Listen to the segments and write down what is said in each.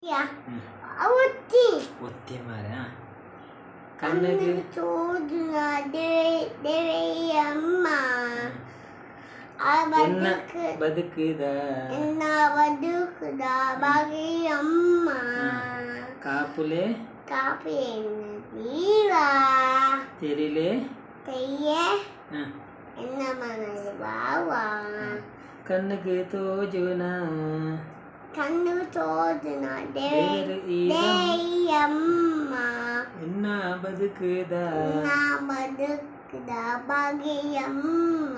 Ya, awati. ಒತ್ತಿ ಮಾರ ಕಣ್ಣಿಗೆ ಚೋದನ ದೇವಯ್ಯಮ್ಮ ಬದುಕದ ಭಾಗ್ಯಮ್ಮ ಕಾಪುಲೆ ಜೀವ ತೆರಿಲೆ ಕೈಯ ಎನ್ನ ಮನದ ಭಾವ ಕಣ್ಣಿಗೆ ತೋಜುನ ಕಣ್ಣು ತೋಜುನ ದೇವಯ್ಯಮ್ಮ ಎನ್ನ ಬದುಕದ ಭಾಗ್ಯಮ್ಮ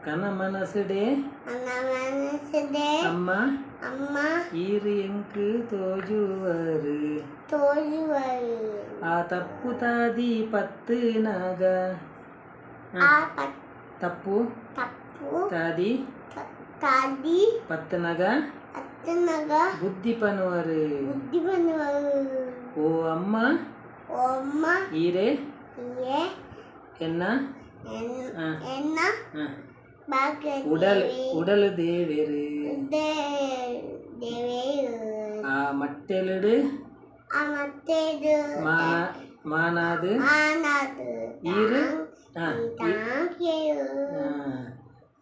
ಕನ ಮನಸ್ಸುಡೆ ಅಮ್ಮ ಈರು ಎಂಕು ತೋಜುವರು ಆ ತಪ್ಪು ತಾದಿ ಪತ್ತು ನಾಗ ತಪ್ಪು ತಾದಿ ಪತ್ತು ನಗ ಬುದ್ಧಿ ಪನುವರು ಓ ಅಮ್ಮ ಈರೆ ಎನ್ನ உடல் தேவேரு ಆ ಮಟ್ಟೆಲುಡು ಮಾನಾದು ಈರು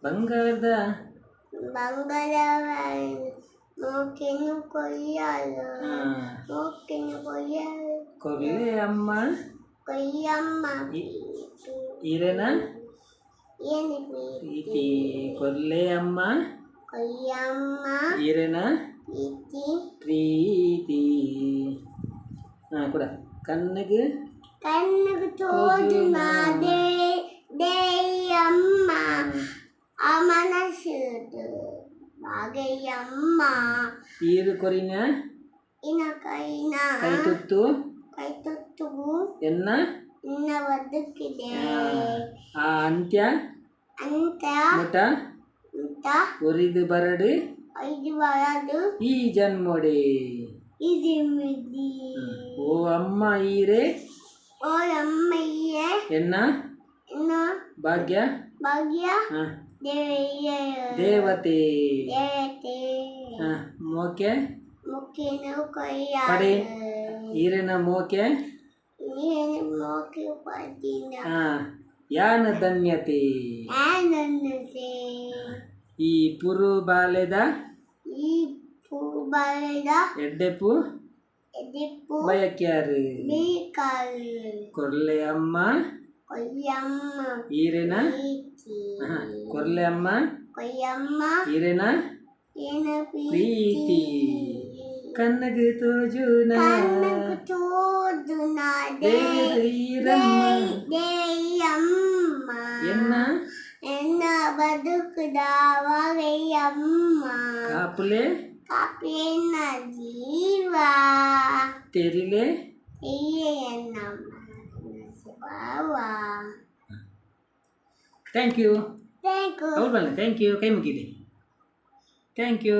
ಬಂಗಾರದ ಕೊಲ್ಲೆ ಅಮ್ಮ ಈರೆನ ಪ್ರೀತಿ ಕೊಲ್ಲೆ ಅಮ್ಮ ಈರೆನ ಪ್ರೀತಿ ಕೂಡ ಕಣ್ಣಿಗೆ ತೋಜುನ ದೇಯಮ್ಮ ಮನಸ್ಸು ಭಾಗ್ಯಮ್ಮ ಈರು ಕೊರಿನ ಕೈನ ಕೈ ತುತ್ತು ಎನ್ನ ಬದುಕಿದೆ ಆ ಅಂತ್ಯ ಮುಟ ಒರಿದು ಬರಡು ಈ ಜನ್ಮೊಡೆ ಓ ಅಮ್ಮ ಈರೆ ಎನ್ನ ಭಾಗ್ಯ ದೇವತೆ ಮೋಕೆ ಪಡೆ ಈರೆನ ಮೋಕೆ ಯಾನ ಧನ್ಯತೆ ಈ ಪುರು ಬಾಲೆದ ಎಡ್ಡೆಪು ಬಯಕ್ಯಾರು ಕೊರ್ಲೆ ಅಮ್ಮ ಈರೆನ ಕೊರ್ಲೆ ಅಮ್ಮ ಈರೆನ ಪ್ರೀತಿ ಕಣ್ಣಗೆ ತೋಜುನ ಎನ್ನ ಬದುಕದ ಭಾಗ್ಯಮ್ಮ ಕಾಪುಲೆ ಜೀವ ತೆರಿಲೆ ಥ್ಯಾಂಕ್ ಯು ಅವ್ರು ಬಲ್ಲ ಥ್ಯಾಂಕ್ ಯು ಕೈ ಮುಗಿದಿ ಥ್ಯಾಂಕ್ ಯು